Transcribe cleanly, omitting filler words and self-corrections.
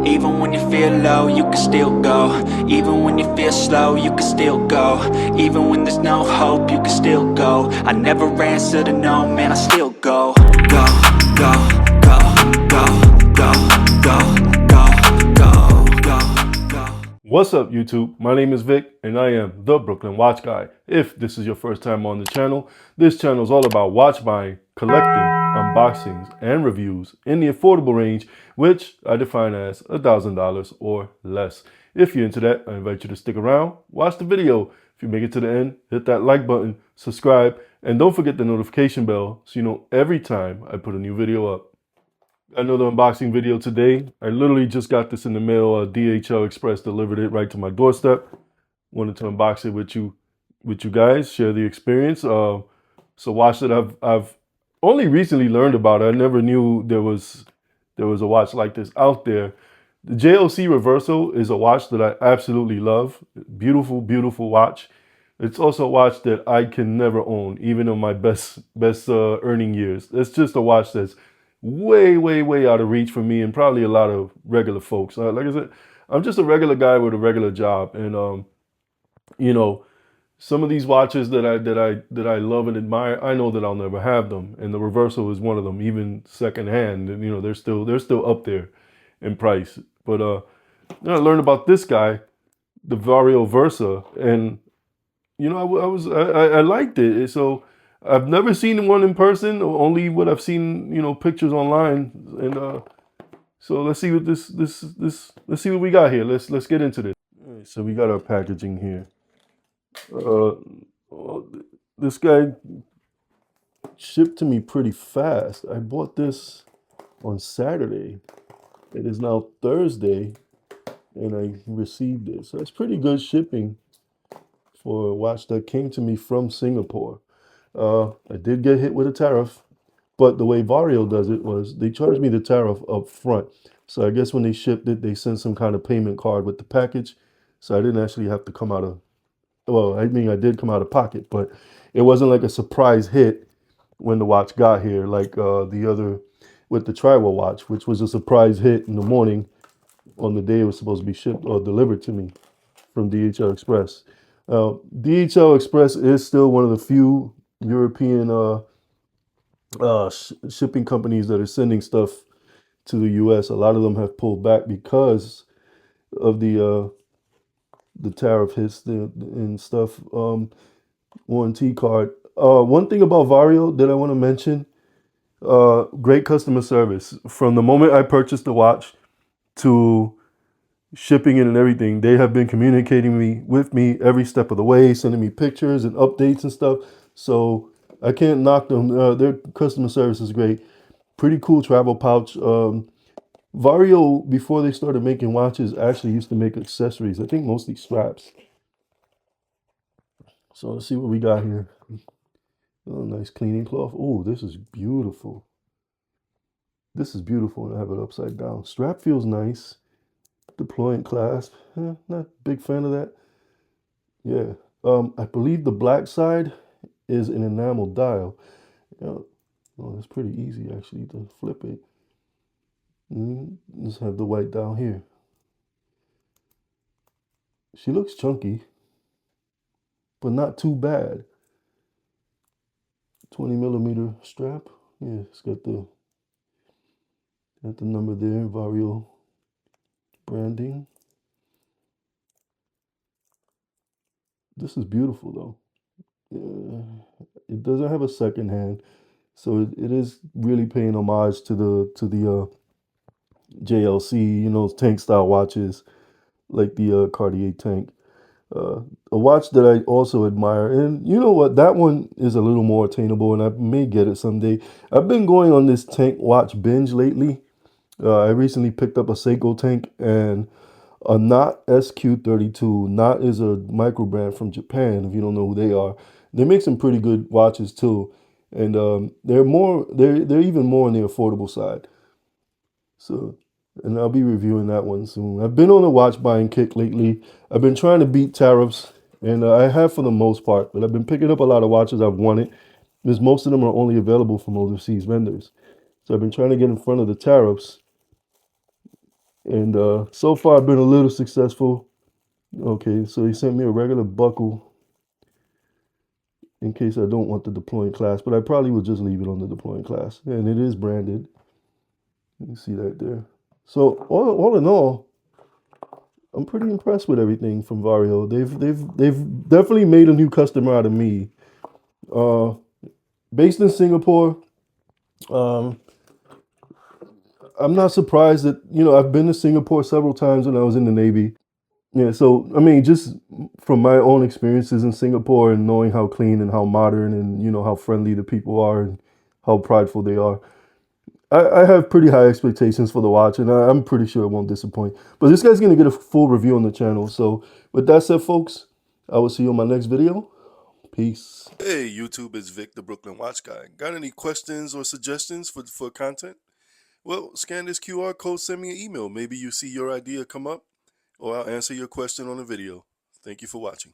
Even when you feel low, you can still go. Even when you feel slow, you can still go. Even when there's no hope, you can still go. I never answer to no, man, I still go. Go, go, go, go, go, go, go, go, go, go. What's up, YouTube? My name is Vic and I am the Brooklyn Watch Guy. If this is your first time on the channel, this channel is all about watch buying, collecting, unboxings, and reviews in the affordable range, which I define as $1,000 or less. If you're into that, I invite you to stick around, watch the video. If you make it to the end, hit that like button, subscribe, and don't forget the notification bell so you know every time I put a new video up. Another unboxing video today. I literally just got this in the mail. DHL Express delivered it right to my doorstep. Wanted to unbox it with you guys, share the experience. So watch that I've only recently learned about it. I never knew there was a watch like this out there. The JLC Reverso is a watch that I absolutely love. Beautiful, beautiful watch. It's also a watch that I can never own, even in my best earning years. It's just a watch that's way, way, way out of reach for me and probably a lot of regular folks. Like I said, I'm just a regular guy with a regular job, and you know, some of these watches that I love and admire, I know that I'll never have them, and the Reverso is one of them, even secondhand. And they're still up there in price. But then I learned about this guy, the Vario Versa, and I liked it. So I've never seen one in person, only what I've seen, pictures online. And so let's see what let's see what we got here. Let's get into this. All right, so we got our packaging here. This guy shipped to me pretty fast. I bought this on Saturday. It is now Thursday, and I received it. So it's pretty good shipping for a watch that came to me from Singapore. I did get hit with a tariff, but the way Vario does it was they charged me the tariff up front. So I guess when they shipped it, they sent some kind of payment card with the package. So I didn't actually have to come out of, well, I mean, I did come out of pocket, but it wasn't like a surprise hit when the watch got here, like the other with the Triwell watch, which was a surprise hit in the morning on the day it was supposed to be shipped or delivered to me from DHL Express. DHL Express is still one of the few European shipping companies that are sending stuff to the U.S. A lot of them have pulled back because of the tariff hits and stuff. Warranty card. One thing about Vario that I want to mention, great customer service. From the moment I purchased the watch to shipping it and everything, they have been communicating with me every step of the way, sending me pictures and updates and stuff. So I can't knock them. Their customer service is great. Pretty cool travel pouch. Vario, before they started making watches, actually used to make accessories. I think mostly straps. So let's see what we got here. Oh, nice cleaning cloth. Oh, this is beautiful. This is beautiful, and I have it upside down. Strap feels nice. Deployant clasp. Not a big fan of that. Yeah. I believe the black side is an enamel dial. Oh, it's pretty easy actually to flip it. Just have the white down here. She looks chunky, but not too bad. 20mm strap. Yeah, it's got the number there, Vario branding. This is beautiful though. It doesn't have a second hand, so it is really paying homage to the JLC, tank style watches like the Cartier tank. A watch that I also admire, and you know what, that one is a little more attainable, and I may get it someday. I've been going on this tank watch binge lately. I recently picked up a Seiko tank and a Knot SQ32. Knot is a micro brand from Japan. If you don't know who they are, they make some pretty good watches too, and they're even more on the affordable side. So, and I'll be reviewing that one soon. I've been on a watch buying kick lately. I've been trying to beat tariffs, and I have for the most part, but I've been picking up a lot of watches I've wanted, because most of them are only available from overseas vendors. So I've been trying to get in front of the tariffs And so far I've been a little successful. Okay, so he sent me a regular buckle in case I don't want the deploying class, but I probably would just leave it on the deploying class. And it is branded. You see that there. So all in all, I'm pretty impressed with everything from Vario. They've definitely made a new customer out of me. Uh, Based in Singapore, um, I'm not surprised that I've been to Singapore several times when I was in the Navy. Yeah, so I mean, just from my own experiences in Singapore and knowing how clean and how modern and how friendly the people are and how prideful they are, I have pretty high expectations for the watch, and I'm pretty sure it won't disappoint. But this guy's gonna get a full review on the channel. So with that said, folks, I will see you on my next video. Peace. Hey, YouTube, it's Vic, the Brooklyn Watch Guy. Got any questions or suggestions for content? Well, scan this QR code, send me an email. Maybe you see your idea come up, or I'll answer your question on a video. Thank you for watching.